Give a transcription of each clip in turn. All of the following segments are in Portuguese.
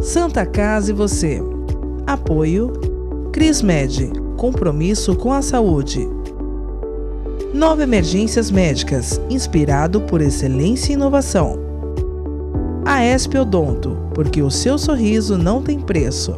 Santa Casa e você. Apoio Crismed, compromisso com a saúde. Nova Emergências Médicas, inspirado por excelência e inovação. Aesp Odonto, porque o seu sorriso não tem preço.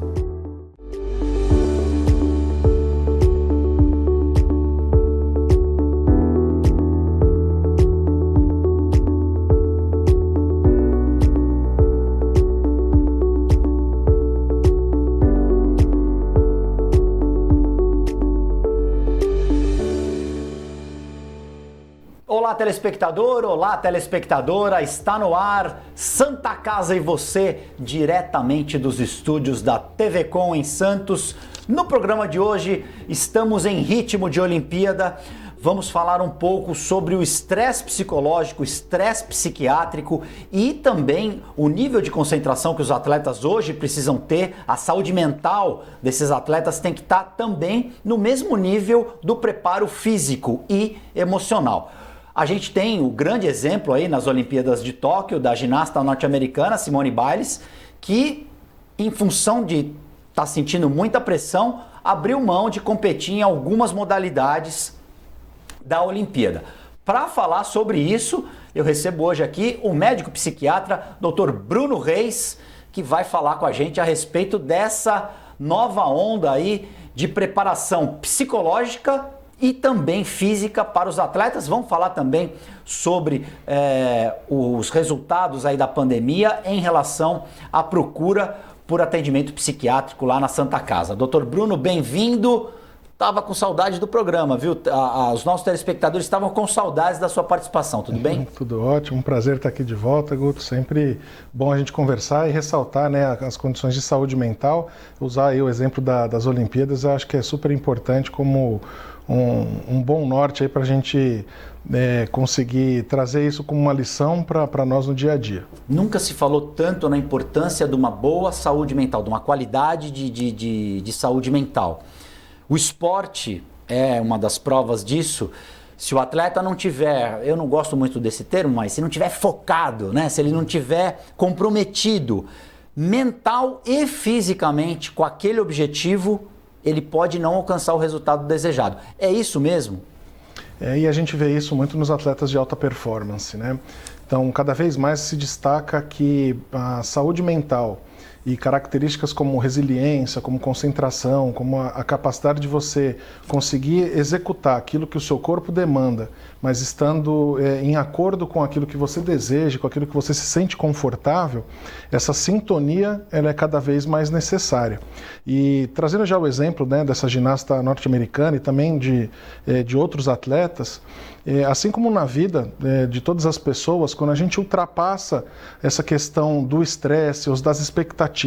Olá, telespectador, olá, telespectadora, está no ar Santa Casa e você, diretamente dos estúdios da TV Com em Santos. No programa de hoje, estamos em ritmo de Olimpíada. Vamos falar um pouco sobre o estresse psicológico, estresse psiquiátrico e também o nível de concentração que os atletas hoje precisam ter. A saúde mental desses atletas tem que estar também no mesmo nível do preparo físico e emocional. A gente tem o grande exemplo aí nas Olimpíadas de Tóquio da ginasta norte-americana Simone Biles, que em função de estar sentindo muita pressão, abriu mão de competir em algumas modalidades da Olimpíada. Para falar sobre isso, eu recebo hoje aqui o médico psiquiatra Dr. Bruno Reis, que vai falar com a gente a respeito dessa nova onda aí de preparação psicológica e também física para os atletas. Vamos falar também sobre os resultados aí da pandemia em relação à procura por atendimento psiquiátrico lá na Santa Casa. Doutor Bruno, bem-vindo. Tava com saudade do programa, viu? Os nossos telespectadores estavam com saudades da sua participação, tudo bem? Tudo ótimo, um prazer estar aqui de volta, Guto. Sempre bom a gente conversar e ressaltar, né, as condições de saúde mental. Usar aí o exemplo das Olimpíadas, eu acho que é super importante como um bom norte aí para a gente conseguir trazer isso como uma lição para nós no dia a dia. Nunca se falou tanto na importância de uma boa saúde mental, de uma qualidade de saúde mental. O esporte é uma das provas disso. Se o atleta não tiver, eu não gosto muito desse termo, mas se não tiver focado, né? Se ele não tiver comprometido mental e fisicamente com aquele objetivo, ele pode não alcançar o resultado desejado. É isso mesmo? E a gente vê isso muito nos atletas de alta performance, né? Então, cada vez mais se destaca que a saúde mental e características como resiliência, como concentração, como a capacidade de você conseguir executar aquilo que o seu corpo demanda, mas estando em acordo com aquilo que você deseja, com aquilo que você se sente confortável, essa sintonia ela é cada vez mais necessária. E trazendo já o exemplo, né, dessa ginasta norte-americana e também de outros atletas, assim como na vida de todas as pessoas, quando a gente ultrapassa essa questão do estresse ou das expectativas,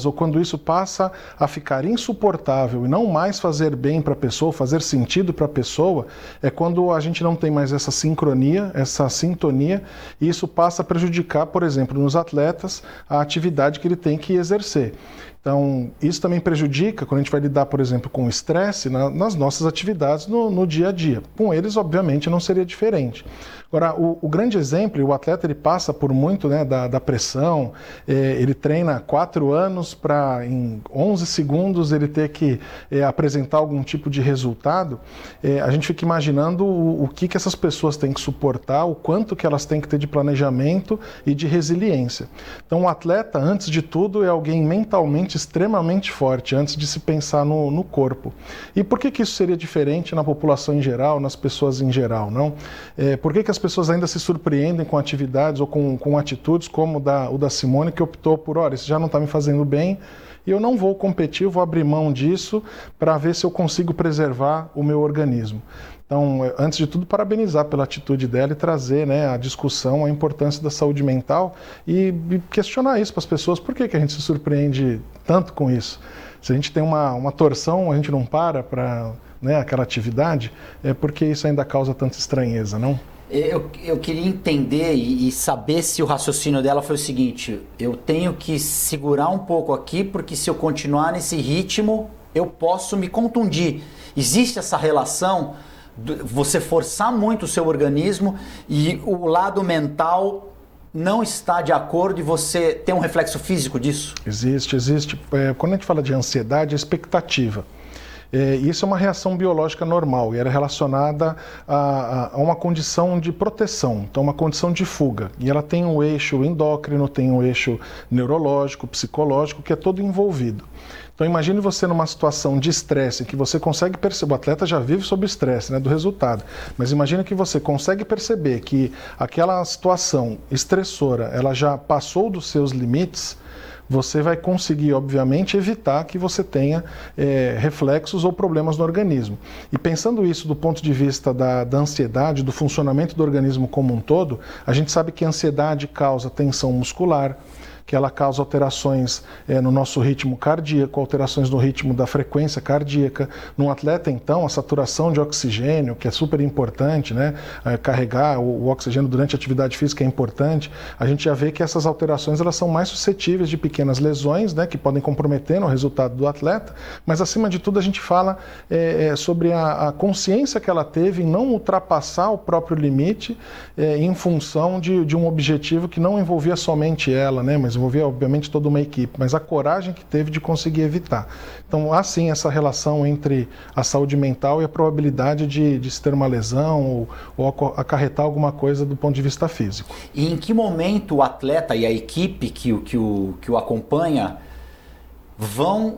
ou quando isso passa a ficar insuportável e não mais fazer bem para a pessoa, fazer sentido para a pessoa, é quando a gente não tem mais essa sincronia, essa sintonia, e isso passa a prejudicar, por exemplo, nos atletas, a atividade que ele tem que exercer. Então, isso também prejudica quando a gente vai lidar, por exemplo, com o estresse nas nossas atividades no dia a dia. Com eles, obviamente, não seria diferente. Agora, o grande exemplo, o atleta ele passa por muito, né, da pressão, ele treina 4 anos para em 11 segundos ele ter que apresentar algum tipo de resultado. A gente fica imaginando o que essas pessoas têm que suportar, o quanto que elas têm que ter de planejamento e de resiliência. Então, o atleta, antes de tudo, é alguém mentalmente extremamente forte, antes de se pensar no corpo. E por que isso seria diferente na população em geral, nas pessoas em geral, não? Por que as pessoas ainda se surpreendem com atividades ou com atitudes como o da Simone, que optou por, olha, isso já não está me fazendo bem, e eu não vou competir, eu vou abrir mão disso para ver se eu consigo preservar o meu organismo. Então, antes de tudo, parabenizar pela atitude dela e trazer, né, a discussão, a importância da saúde mental e questionar isso para as pessoas. Por que a gente se surpreende tanto com isso? Se a gente tem uma torção, a gente não para né, aquela atividade, é porque isso ainda causa tanta estranheza, não? Eu queria entender e saber se o raciocínio dela foi o seguinte: eu tenho que segurar um pouco aqui, porque se eu continuar nesse ritmo, eu posso me contundir. Existe essa relação, você forçar muito o seu organismo e o lado mental não está de acordo e você tem um reflexo físico disso? Existe. Quando a gente fala de ansiedade, é expectativa. Isso é uma reação biológica normal e era relacionada a uma condição de proteção, então uma condição de fuga. E ela tem um eixo endócrino, tem um eixo neurológico, psicológico, que é todo envolvido. Então imagine você numa situação de estresse que você consegue perceber, o atleta já vive sob estresse, né, do resultado, mas imagine que você consegue perceber que aquela situação estressora, ela já passou dos seus limites, você vai conseguir, obviamente, evitar que você tenha reflexos ou problemas no organismo. E pensando isso do ponto de vista da ansiedade, do funcionamento do organismo como um todo, a gente sabe que a ansiedade causa tensão muscular, que ela causa alterações no nosso ritmo cardíaco, alterações no ritmo da frequência cardíaca. Num atleta, então, a saturação de oxigênio, que é super importante, né? Carregar o oxigênio durante a atividade física é importante. A gente já vê que essas alterações elas são mais suscetíveis de pequenas lesões, né? Que podem comprometer no resultado do atleta, mas acima de tudo a gente fala sobre a consciência que ela teve em não ultrapassar o próprio limite em função de um objetivo que não envolvia somente ela, né? Mas envolvia, obviamente, toda uma equipe, mas a coragem que teve de conseguir evitar. Então, há sim essa relação entre a saúde mental e a probabilidade de se ter uma lesão ou acarretar alguma coisa do ponto de vista físico. E em que momento o atleta e a equipe que o acompanha vão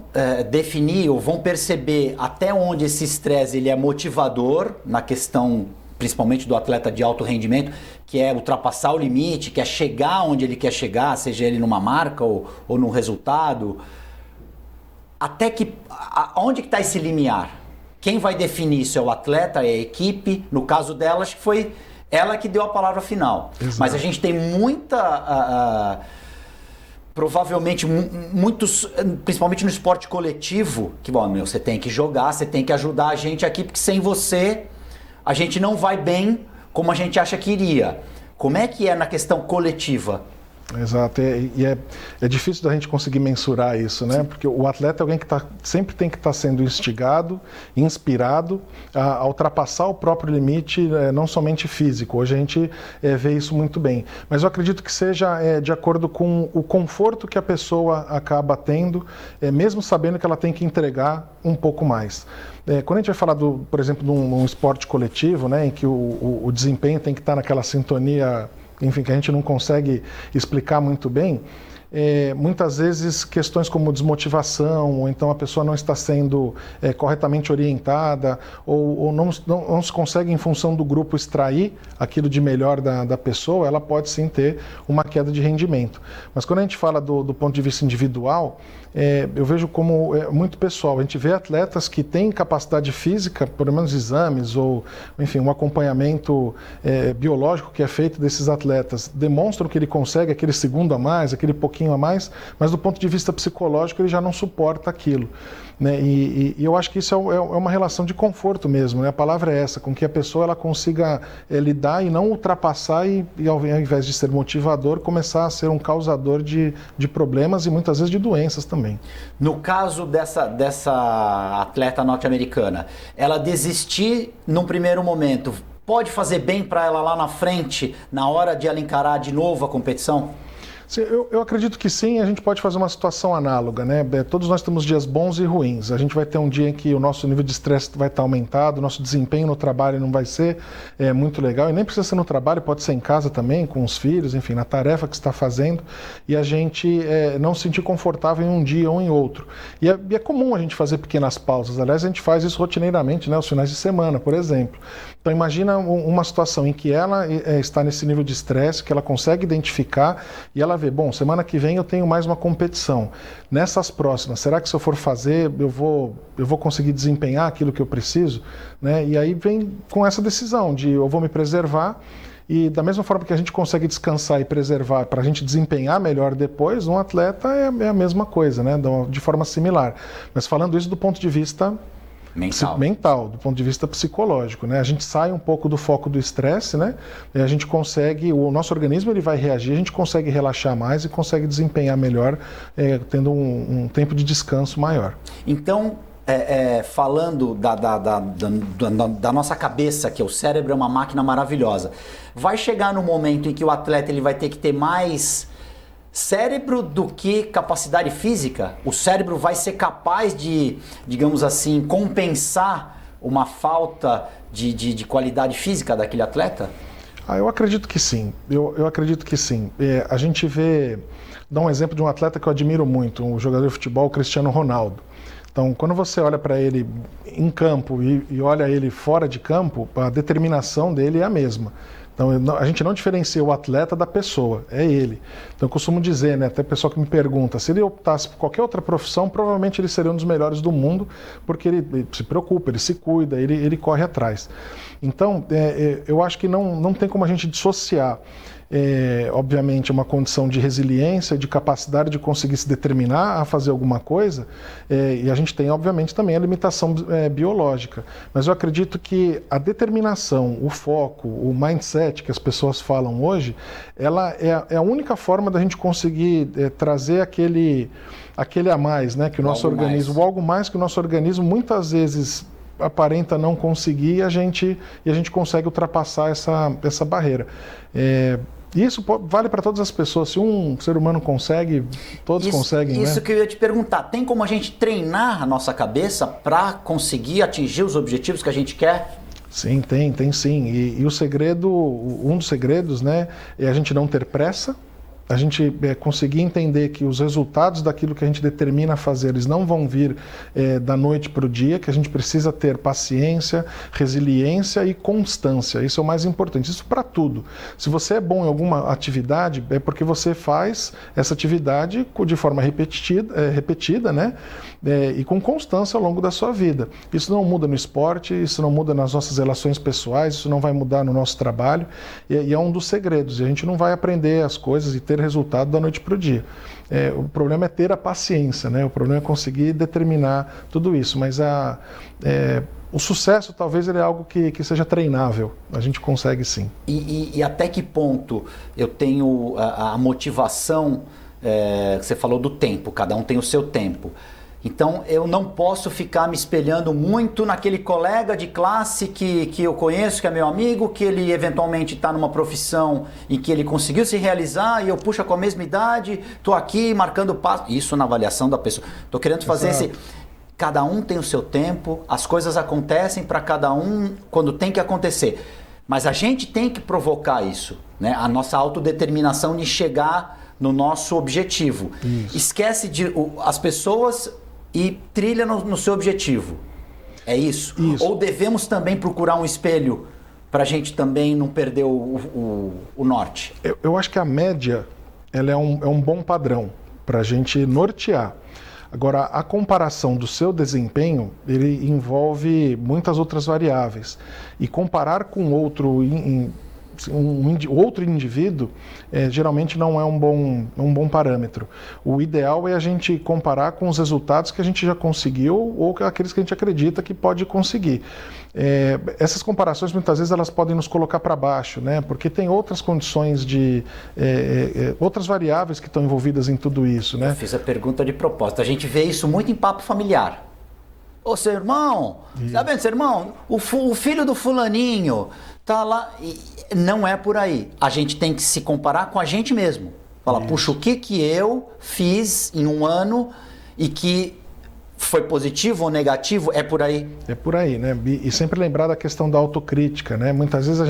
definir ou vão perceber até onde esse estresse ele é motivador na questão principalmente do atleta de alto rendimento, que é ultrapassar o limite, que é chegar onde ele quer chegar, seja ele numa marca ou num resultado. Até que, onde que está esse limiar? Quem vai definir isso é o atleta, é a equipe. No caso dela, acho que foi ela que deu a palavra final. Exato. Mas a gente tem provavelmente muitos, principalmente no esporte coletivo, que você tem que jogar, você tem que ajudar a gente aqui, porque sem você a gente não vai bem como a gente acha que iria. Como é que é na questão coletiva? Exato, é difícil da gente conseguir mensurar isso, né? Porque o atleta é alguém que sempre tem que estar sendo instigado, inspirado a ultrapassar o próprio limite, não somente físico. Hoje a gente vê isso muito bem. Mas eu acredito que seja de acordo com o conforto que a pessoa acaba tendo, mesmo sabendo que ela tem que entregar um pouco mais. Quando a gente vai falar, por exemplo, de um esporte coletivo, né, em que o desempenho tem que estar naquela sintonia, enfim, que a gente não consegue explicar muito bem, muitas vezes questões como desmotivação, ou então a pessoa não está sendo corretamente orientada, ou não se consegue, em função do grupo, extrair aquilo de melhor da pessoa, ela pode sim ter uma queda de rendimento. Mas quando a gente fala do ponto de vista individual, eu vejo como muito pessoal. A gente vê atletas que têm capacidade física, pelo menos exames, ou enfim, um acompanhamento biológico que é feito desses atletas, demonstram que ele consegue aquele segundo a mais, aquele pouquinho a mais, mas do ponto de vista psicológico ele já não suporta aquilo, né? E eu acho que isso é uma relação de conforto mesmo, né? A palavra é essa, com que a pessoa ela consiga lidar e não ultrapassar e ao invés de ser motivador, começar a ser um causador de problemas e muitas vezes de doenças também. No caso dessa atleta norte-americana, ela desistir num primeiro momento, pode fazer bem para ela lá na frente, na hora de ela encarar de novo a competição? Eu acredito que sim, a gente pode fazer uma situação análoga, né? Todos nós temos dias bons e ruins. A gente vai ter um dia em que o nosso nível de estresse vai estar aumentado, o nosso desempenho no trabalho não vai ser muito legal, e nem precisa ser no trabalho, pode ser em casa também, com os filhos, enfim, na tarefa que está fazendo, e a gente não se sentir confortável em um dia ou em outro. E é comum a gente fazer pequenas pausas, aliás, a gente faz isso rotineiramente, né? Aos finais de semana, por exemplo. Então imagina uma situação em que ela está nesse nível de estresse, que ela consegue identificar, e ela vê, bom, semana que vem eu tenho mais uma competição. Nessas próximas, será que se eu for fazer, eu vou conseguir desempenhar aquilo que eu preciso? Né? E aí vem com essa decisão de eu vou me preservar, e da mesma forma que a gente consegue descansar e preservar para a gente desempenhar melhor depois, um atleta é a mesma coisa, né? De forma similar. Mas falando isso do ponto de vista mental, do ponto de vista psicológico, né? A gente sai um pouco do foco do estresse, né? E a gente consegue, o nosso organismo ele vai reagir, a gente consegue relaxar mais e consegue desempenhar melhor, tendo um tempo de descanso maior. Então, falando da nossa cabeça, que o cérebro é uma máquina maravilhosa, vai chegar no momento em que o atleta ele vai ter que ter mais cérebro do que capacidade física? O cérebro vai ser capaz de, digamos assim, compensar uma falta de qualidade física daquele atleta? Eu acredito que sim. Eu acredito que sim. A gente dá um exemplo de um atleta que eu admiro muito, um jogador de futebol, o Cristiano Ronaldo. Então, quando você olha para ele em campo e olha ele fora de campo, a determinação dele é a mesma. Então, a gente não diferencia o atleta da pessoa, é ele. Então, eu costumo dizer, né, até o pessoal que me pergunta, se ele optasse por qualquer outra profissão, provavelmente ele seria um dos melhores do mundo, porque ele se preocupa, ele se cuida, ele corre atrás. Então, eu acho que não tem como a gente dissociar, obviamente, uma condição de resiliência, de capacidade de conseguir se determinar a fazer alguma coisa, e a gente tem, obviamente, também a limitação biológica. Mas eu acredito que a determinação, o foco, o mindset que as pessoas falam hoje, ela é a única forma da gente conseguir trazer aquele a mais, né, que o nosso organismo, algo mais que o nosso organismo muitas vezes aparenta não conseguir, e a gente consegue ultrapassar essa barreira. Isso vale para todas as pessoas. Se um ser humano consegue, todos conseguem. Isso, né? Que eu ia te perguntar. Tem como a gente treinar a nossa cabeça para conseguir atingir os objetivos que a gente quer? Sim, tem sim. E o segredo, um dos segredos, né, é a gente não ter pressa. A gente conseguir entender que os resultados daquilo que a gente determina fazer, eles não vão vir da noite para o dia, que a gente precisa ter paciência, resiliência e constância. Isso é o mais importante. Isso para tudo. Se você é bom em alguma atividade, é porque você faz essa atividade de forma repetida, né? E com constância ao longo da sua vida. Isso não muda no esporte, isso não muda nas nossas relações pessoais, isso não vai mudar no nosso trabalho. E é um dos segredos. E a gente não vai aprender as coisas e ter resultado da noite para o dia. O problema é ter a paciência, né? O problema é conseguir determinar tudo isso, mas o sucesso talvez ele é algo que seja treinável, a gente consegue sim. E até que ponto eu tenho a motivação, você falou do tempo, cada um tem o seu tempo. Então eu não posso ficar me espelhando muito naquele colega de classe que eu conheço, que é meu amigo, que ele eventualmente está numa profissão em que ele conseguiu se realizar e eu puxo com a mesma idade, estou aqui marcando passo. Isso na avaliação da pessoa. Estou querendo fazer esse... Cada um tem o seu tempo, as coisas acontecem para cada um quando tem que acontecer. Mas a gente tem que provocar isso, né? A nossa autodeterminação de chegar no nosso objetivo. Isso. Esquece as pessoas... e trilha no seu objetivo. É isso? Isso. Ou devemos também procurar um espelho para a gente também não perder o norte? Eu acho que a média ela é um bom padrão para a gente nortear. Agora, a comparação do seu desempenho, ele envolve muitas outras variáveis. E comparar com outro indivíduo geralmente não é um bom parâmetro. O ideal é a gente comparar com os resultados que a gente já conseguiu ou aqueles que a gente acredita que pode conseguir. Essas comparações muitas vezes elas podem nos colocar para baixo, né? Porque tem outras condições outras variáveis que estão envolvidas em tudo isso, né? Eu fiz a pergunta de propósito. A gente vê isso muito em papo familiar. Ô, seu irmão, tá vendo, seu irmão? O filho do fulaninho tá lá. Não é por aí. A gente tem que se comparar com a gente mesmo. Falar, puxa, o que eu fiz em um ano e que foi positivo ou negativo? É por aí? É por aí, né? E sempre lembrar da questão da autocrítica, né? Muitas vezes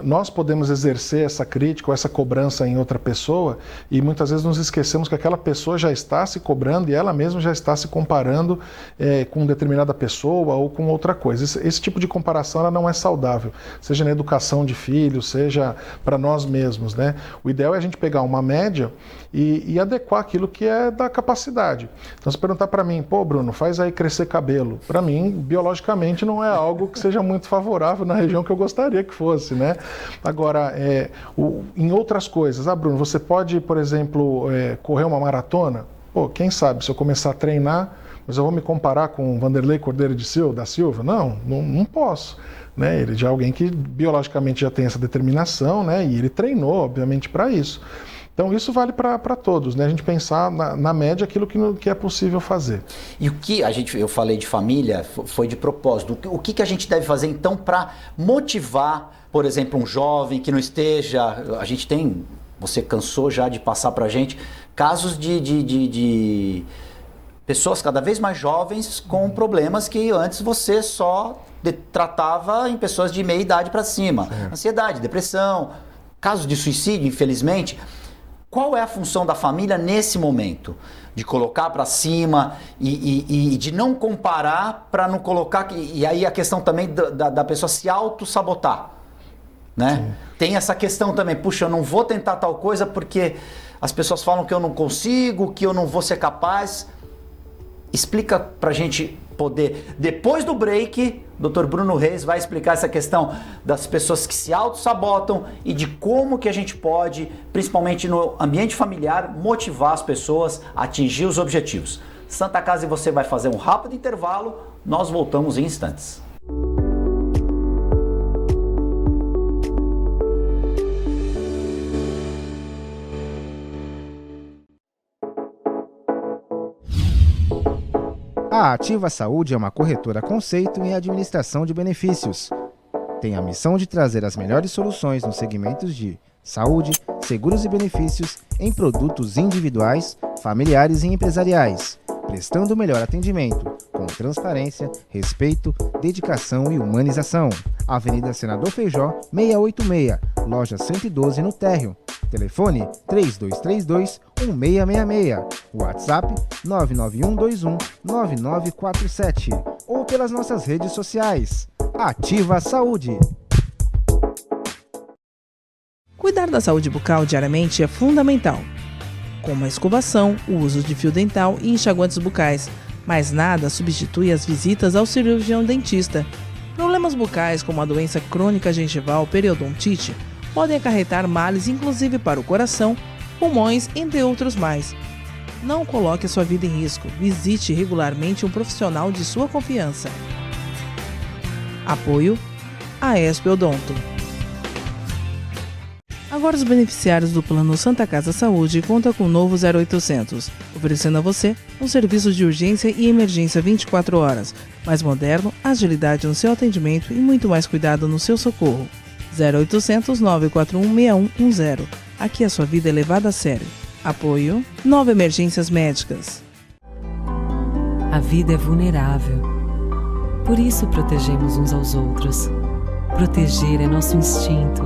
nós podemos exercer essa crítica ou essa cobrança em outra pessoa e muitas vezes nos esquecemos que aquela pessoa já está se cobrando e ela mesma já está se comparando com determinada pessoa ou com outra coisa. Esse tipo de comparação ela não é saudável, seja na educação de filhos, seja para nós mesmos, né? O ideal é a gente pegar uma média e adequar aquilo que é da capacidade. Então, se perguntar para mim, pô, Bruno, faz aí crescer cabelo. Para mim, biologicamente, não é algo que seja muito favorável na região que eu gostaria que fosse, né? Agora, em outras coisas, Bruno, você pode, por exemplo, correr uma maratona? Pô, quem sabe, se eu começar a treinar, mas eu vou me comparar com o Vanderlei Cordeiro da Silva? Não posso. Né? Ele já é alguém que biologicamente já tem essa determinação, né? E ele treinou, obviamente, para isso. Então isso vale para todos, né? A gente pensar na média aquilo que é possível fazer. E o que eu falei de família, foi de propósito. O que a gente deve fazer então para motivar, por exemplo, um jovem que não esteja... Você cansou já de passar para a gente casos de pessoas cada vez mais jovens com problemas que antes você só tratava em pessoas de meia idade para cima. Ansiedade, depressão, casos de suicídio, infelizmente. Qual é a função da família nesse momento? De colocar para cima e de não comparar para não colocar... E aí a questão também da pessoa se auto-sabotar, né? Tem essa questão também, puxa, eu não vou tentar tal coisa porque as pessoas falam que eu não consigo, que eu não vou ser capaz. Explica pra gente poder, depois do break, Dr. Bruno Reis vai explicar essa questão das pessoas que se auto-sabotam e de como que a gente pode, principalmente no ambiente familiar, motivar as pessoas a atingir os objetivos. Santa Casa e você vai fazer um rápido intervalo, nós voltamos em instantes. A Ativa Saúde é uma corretora conceito em administração de benefícios. Tem a missão de trazer as melhores soluções nos segmentos de saúde, seguros e benefícios em produtos individuais, familiares e empresariais, prestando o melhor atendimento, com transparência, respeito, dedicação e humanização. Avenida Senador Feijó, 686, loja 112 no Térreo. Telefone 3232-1666, WhatsApp 99121-9947 ou pelas nossas redes sociais. Ativa Saúde. Cuidar da saúde bucal diariamente é fundamental, como a escovação, o uso de fio dental e enxaguantes bucais, mas nada substitui as visitas ao cirurgião dentista. Problemas bucais como a doença crônica gengival periodontite podem acarretar males inclusive para o coração, pulmões, entre outros mais. Não coloque a sua vida em risco. Visite regularmente um profissional de sua confiança. Apoio Aesp Odonto. Agora os beneficiários do Plano Santa Casa Saúde contam com o novo 0800, oferecendo a você um serviço de urgência e emergência 24 horas, mais moderno, agilidade no seu atendimento e muito mais cuidado no seu socorro. 0800 941 6110. Aqui a sua vida é levada a sério. Apoio 9 Emergências Médicas. A vida é vulnerável. Por isso protegemos uns aos outros. Proteger é nosso instinto.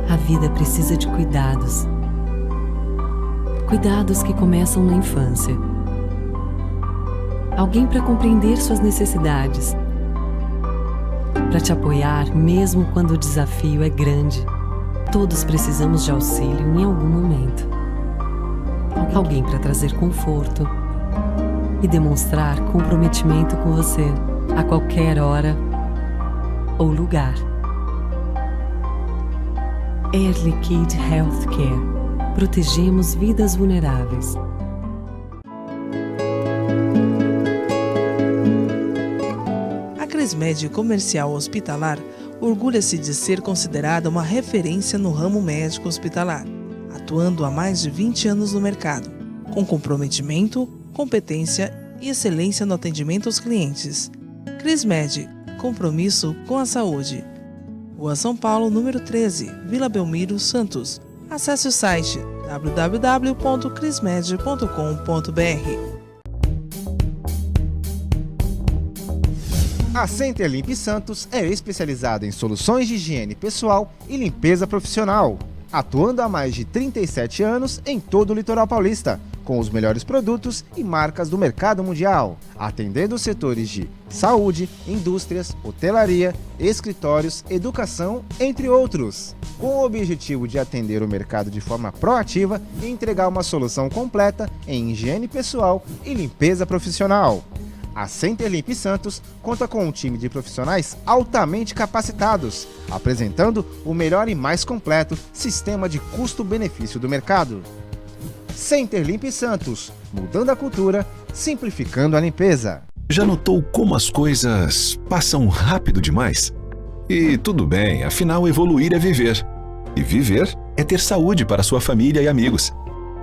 A vida precisa de cuidados. Cuidados que começam na infância. Alguém para compreender suas necessidades. Para te apoiar mesmo quando o desafio é grande. Todos precisamos de auxílio em algum momento. Alguém para trazer conforto e demonstrar comprometimento com você a qualquer hora ou lugar. Air Liquide Healthcare. Protegemos vidas vulneráveis. A Crismed Comercial Hospitalar orgulha-se de ser considerada uma referência no ramo médico hospitalar, atuando há mais de 20 anos no mercado, com comprometimento, competência e excelência no atendimento aos clientes. Crismed, compromisso com a saúde. Rua São Paulo, número 13, Vila Belmiro, Santos. Acesse o site www.crismed.com.br. A Center Limp Santos é especializada em soluções de higiene pessoal e limpeza profissional, atuando há mais de 37 anos em todo o litoral paulista, com os melhores produtos e marcas do mercado mundial, atendendo os setores de saúde, indústrias, hotelaria, escritórios, educação, entre outros, com o objetivo de atender o mercado de forma proativa e entregar uma solução completa em higiene pessoal e limpeza profissional. A Center Limp Santos conta com um time de profissionais altamente capacitados, apresentando o melhor e mais completo sistema de custo-benefício do mercado. Center Limp Santos, mudando a cultura, simplificando a limpeza. Já notou como as coisas passam rápido demais? E tudo bem, afinal evoluir é viver. E viver é ter saúde para sua família e amigos.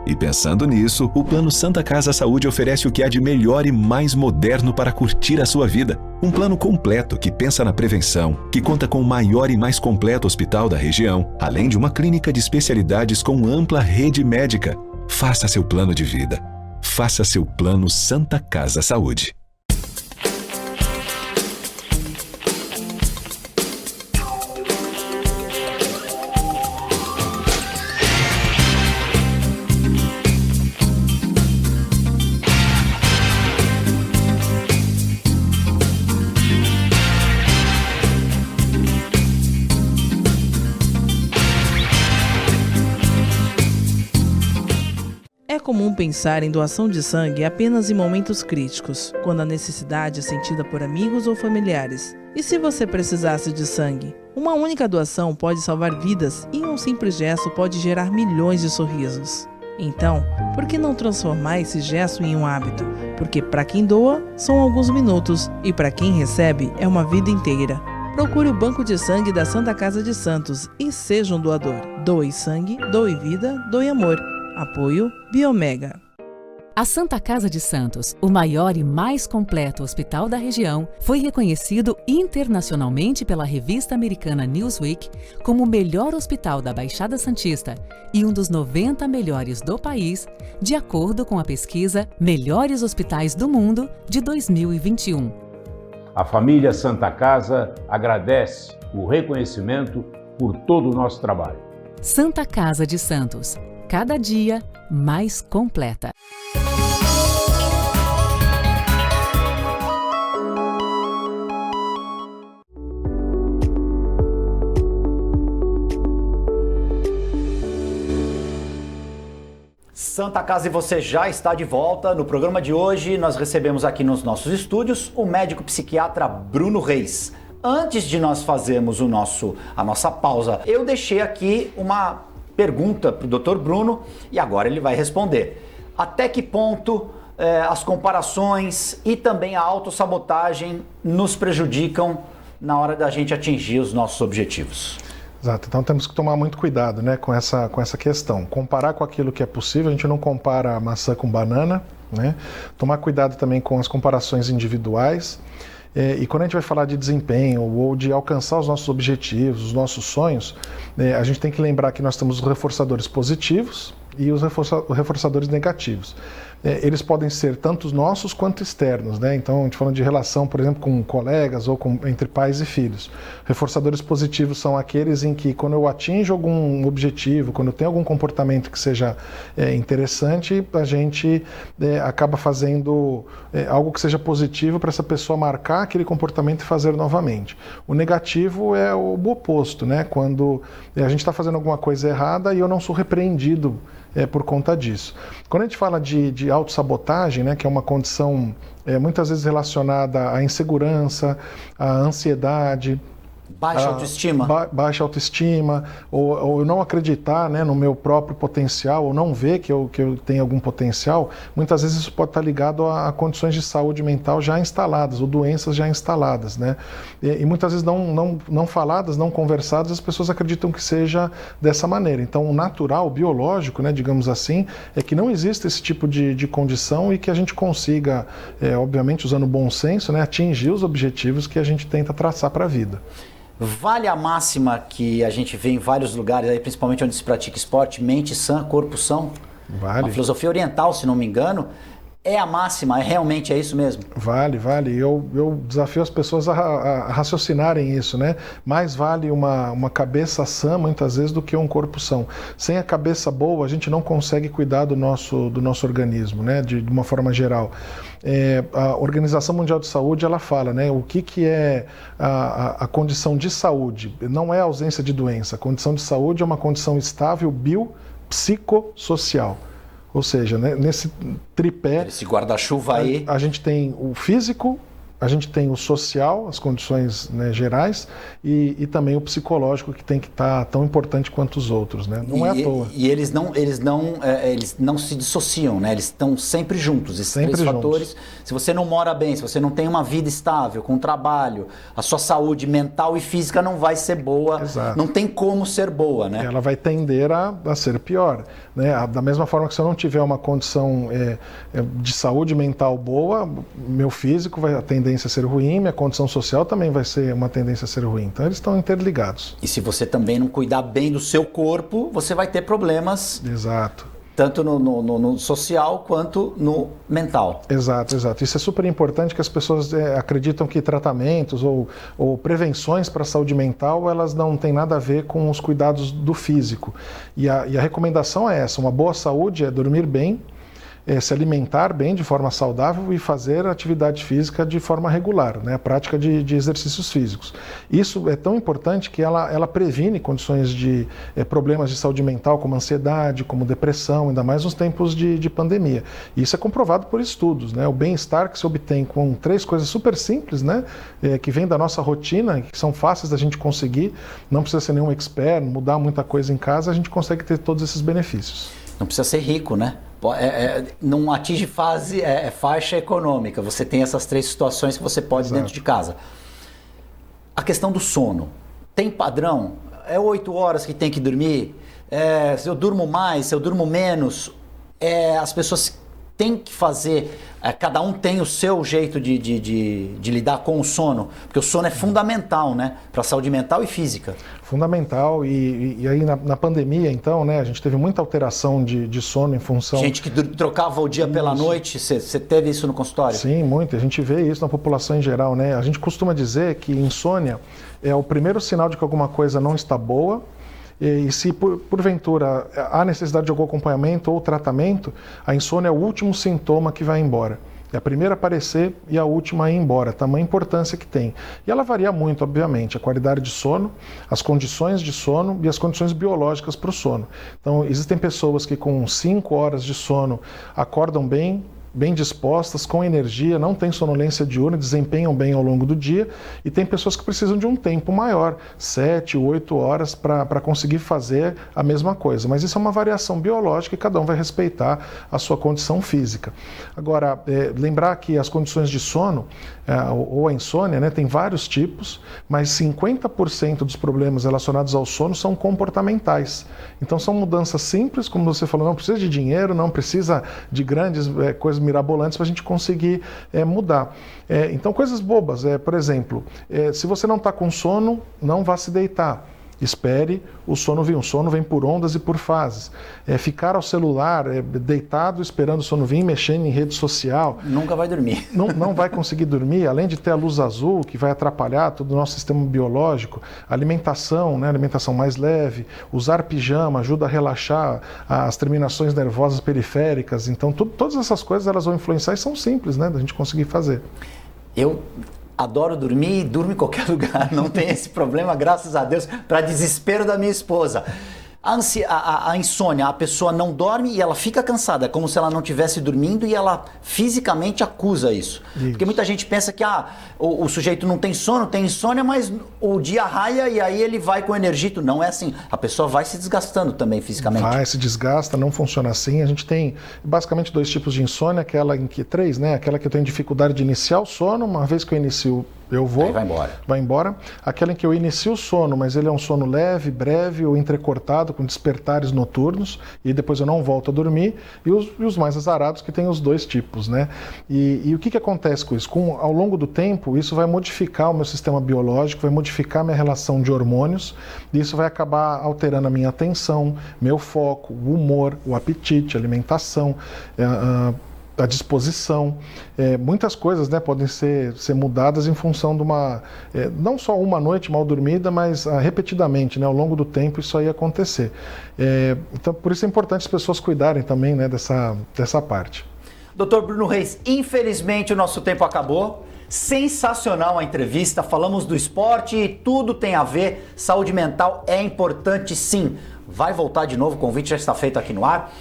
E pensando nisso, o Plano Santa Casa Saúde oferece o que há de melhor e mais moderno para curtir a sua vida. Um plano completo que pensa na prevenção, que conta com o maior e mais completo hospital da região, além de uma clínica de especialidades com ampla rede médica. Faça seu plano de vida. Faça seu Plano Santa Casa Saúde. É comum pensar em doação de sangue apenas em momentos críticos, quando a necessidade é sentida por amigos ou familiares. E se você precisasse de sangue? Uma única doação pode salvar vidas e um simples gesto pode gerar milhões de sorrisos. Então, por que não transformar esse gesto em um hábito? Porque para quem doa, são alguns minutos e para quem recebe, é uma vida inteira. Procure o Banco de Sangue da Santa Casa de Santos e seja um doador. Doe sangue, doe vida, doe amor. Apoio Biomega. A Santa Casa de Santos, o maior e mais completo hospital da região, foi reconhecido internacionalmente pela revista americana Newsweek como o melhor hospital da Baixada Santista e um dos 90 melhores do país, de acordo com a pesquisa Melhores Hospitais do Mundo de 2021. A família Santa Casa agradece o reconhecimento por todo o nosso trabalho. Santa Casa de Santos, cada dia mais completa. Santa Casa e você já está de volta. No programa de hoje, nós recebemos aqui nos nossos estúdios o médico psiquiatra Bruno Reis. Antes de nós fazermos a nossa pausa, eu deixei aqui uma pergunta para o Dr. Bruno e agora ele vai responder. Até que ponto as comparações e também a autossabotagem nos prejudicam na hora da gente atingir os nossos objetivos? Exato, então temos que tomar muito cuidado, né, com essa questão. Comparar com aquilo que é possível, a gente não compara maçã com banana, né? Tomar cuidado também com as comparações individuais. E quando a gente vai falar de desempenho ou de alcançar os nossos objetivos, os nossos sonhos, a gente tem que lembrar que nós temos os reforçadores positivos e os reforçadores negativos. Eles podem ser tanto nossos quanto externos, né? Então, a gente falando de relação, por exemplo, com colegas ou entre pais e filhos. Reforçadores positivos são aqueles em que, quando eu atinjo algum objetivo, quando eu tenho algum comportamento que seja interessante, a gente acaba fazendo algo que seja positivo para essa pessoa marcar aquele comportamento e fazer novamente. O negativo é o oposto, né? Quando a gente está fazendo alguma coisa errada e eu não sou repreendido por conta disso. Quando a gente fala de autossabotagem, né, que é uma condição muitas vezes relacionada à insegurança, à ansiedade, baixa autoestima. Baixa autoestima, ou eu não acreditar, né, no meu próprio potencial, ou não ver que eu tenho algum potencial, muitas vezes isso pode estar ligado a condições de saúde mental já instaladas, ou doenças já instaladas, né? E muitas vezes não faladas, não conversadas, as pessoas acreditam que seja dessa maneira. Então, o natural, o biológico, né, digamos assim, é que não existe esse tipo de condição e que a gente consiga, obviamente usando o bom senso, né, atingir os objetivos que a gente tenta traçar para a vida. Vale a máxima que a gente vê em vários lugares, aí, principalmente onde se pratica esporte, mente sã, corpo são? Vale. Uma filosofia oriental, se não me engano. É a máxima? Realmente é isso mesmo? Vale. Eu desafio as pessoas a raciocinarem isso, né? Mais vale uma cabeça sã, muitas vezes, do que um corpo são. Sem a cabeça boa, a gente não consegue cuidar do nosso organismo, né? De uma forma geral. A Organização Mundial de Saúde, ela fala, né? O que é a condição de saúde? Não é a ausência de doença. A condição de saúde é uma condição estável biopsicossocial. Ou seja, né, nesse tripé, esse guarda-chuva aí, a gente tem o físico, a gente tem o social, as condições, né, gerais, e também o psicológico, que tem que estar tão importante quanto os outros, né? Não é à toa. E eles não se dissociam, né? Eles estão sempre juntos, esses sempre três juntos. Fatores. Se você não mora bem, se você não tem uma vida estável, com trabalho, a sua saúde mental e física não vai ser boa. Exato. Não tem como ser boa, né? Ela vai tender a ser pior, né? Da mesma forma que se eu não tiver uma condição de saúde mental boa, meu físico vai a tendência a ser ruim, minha condição social também vai ser uma tendência a ser ruim. Então eles estão interligados. E se você também não cuidar bem do seu corpo, você vai ter problemas. Exato. Tanto no social quanto no mental. Exato, exato. Isso é super importante, que as pessoas acreditam que tratamentos ou prevenções para a saúde mental, elas não têm nada a ver com os cuidados do físico. E a recomendação é essa: uma boa saúde é dormir bem, se alimentar bem de forma saudável e fazer atividade física de forma regular, né? A prática de exercícios físicos. Isso é tão importante que ela previne condições de problemas de saúde mental, como ansiedade, como depressão, ainda mais nos tempos de pandemia. E isso é comprovado por estudos, né? O bem-estar que se obtém com 3 coisas super simples, né? Que vem da nossa rotina, que são fáceis da gente conseguir, não precisa ser nenhum expert, mudar muita coisa em casa, a gente consegue ter todos esses benefícios. Não precisa ser rico, né? Não atinge faixa econômica. Você tem essas 3 situações que você pode dentro de casa. A questão do sono. Tem padrão? É 8 horas que tem que dormir? Se eu durmo mais, se eu durmo menos? As pessoas têm que fazer... cada um tem o seu jeito de lidar com o sono. Porque o sono é fundamental, né? Para a saúde mental e física. Fundamental, e aí na pandemia, então, né, a gente teve muita alteração de sono em função... Gente que trocava o dia pela noite, você teve isso no consultório? Sim, muito, a gente vê isso na população em geral, né? A gente costuma dizer que insônia é o primeiro sinal de que alguma coisa não está boa, e se porventura há necessidade de algum acompanhamento ou tratamento, a insônia é o último sintoma que vai embora. É a primeira a aparecer e a última a ir embora, tamanha importância que tem. E ela varia muito, obviamente, a qualidade de sono, as condições de sono e as condições biológicas para o sono. Então, existem pessoas que com 5 horas de sono acordam bem dispostas, com energia, não têm sonolência diurna, desempenham bem ao longo do dia, e tem pessoas que precisam de um tempo maior, 7, 8 horas, para conseguir fazer a mesma coisa. Mas isso é uma variação biológica e cada um vai respeitar a sua condição física. Agora, lembrar que as condições de sono, ou a insônia, né, tem vários tipos, mas 50% dos problemas relacionados ao sono são comportamentais. Então são mudanças simples, como você falou, não precisa de dinheiro, não precisa de grandes coisas mirabolantes para a gente conseguir mudar. Então, coisas bobas, por exemplo, se você não está com sono, não vá se deitar. Espere o sono vir. O sono vem por ondas e por fases. Ficar ao celular, deitado, esperando o sono vir, mexendo em rede social. Nunca vai dormir. Não vai conseguir dormir, além de ter a luz azul, que vai atrapalhar todo o nosso sistema biológico. Alimentação, né? Alimentação mais leve. Usar pijama ajuda a relaxar as terminações nervosas periféricas. Então, todas essas coisas elas vão influenciar e são simples, né, da gente conseguir fazer. Eu adoro dormir e durmo em qualquer lugar, não tem esse problema, graças a Deus, para desespero da minha esposa. A insônia, a pessoa não dorme e ela fica cansada, é como se ela não estivesse dormindo e ela fisicamente acusa isso. Porque muita gente pensa que o sujeito não tem sono, tem insônia, mas o dia raia e aí ele vai com energia. Não é assim, a pessoa vai se desgastando também fisicamente. Vai, se desgasta, não funciona assim. A gente tem basicamente 2 tipos de insônia, aquela em que 3, né? Aquela que eu tenho dificuldade de iniciar o sono, uma vez que eu inicio eu vou, vai embora. Aquela em que eu inicio o sono, mas ele é um sono leve, breve ou entrecortado, com despertares noturnos, e depois eu não volto a dormir, e os mais azarados, que tem os 2 tipos, né? E o que acontece com isso? Ao longo do tempo, isso vai modificar o meu sistema biológico, vai modificar a minha relação de hormônios, e isso vai acabar alterando a minha atenção, meu foco, o humor, o apetite, a alimentação, a disposição, muitas coisas, né, podem ser mudadas em função de não só uma noite mal dormida, mas repetidamente, né, ao longo do tempo isso aí acontecer. Então, por isso é importante as pessoas cuidarem também, né, dessa parte. Dr. Bruno Reis, infelizmente o nosso tempo acabou. Sensacional a entrevista, falamos do esporte e tudo tem a ver, saúde mental é importante sim. Vai voltar de novo, o convite já está feito aqui no ar.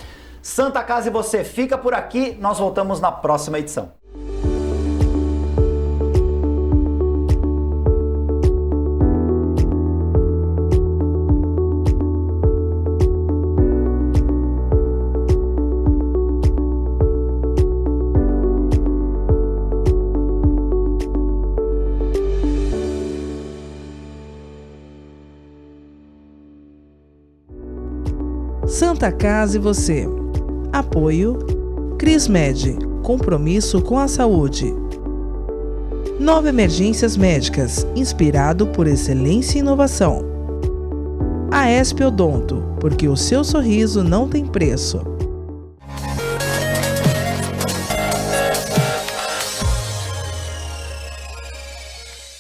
Santa Casa e você fica por aqui, nós voltamos na próxima edição. Santa Casa e você. Apoio Crismed, compromisso com a saúde. 9 Emergências Médicas, inspirado por excelência e inovação. Aesp Odonto, porque o seu sorriso não tem preço.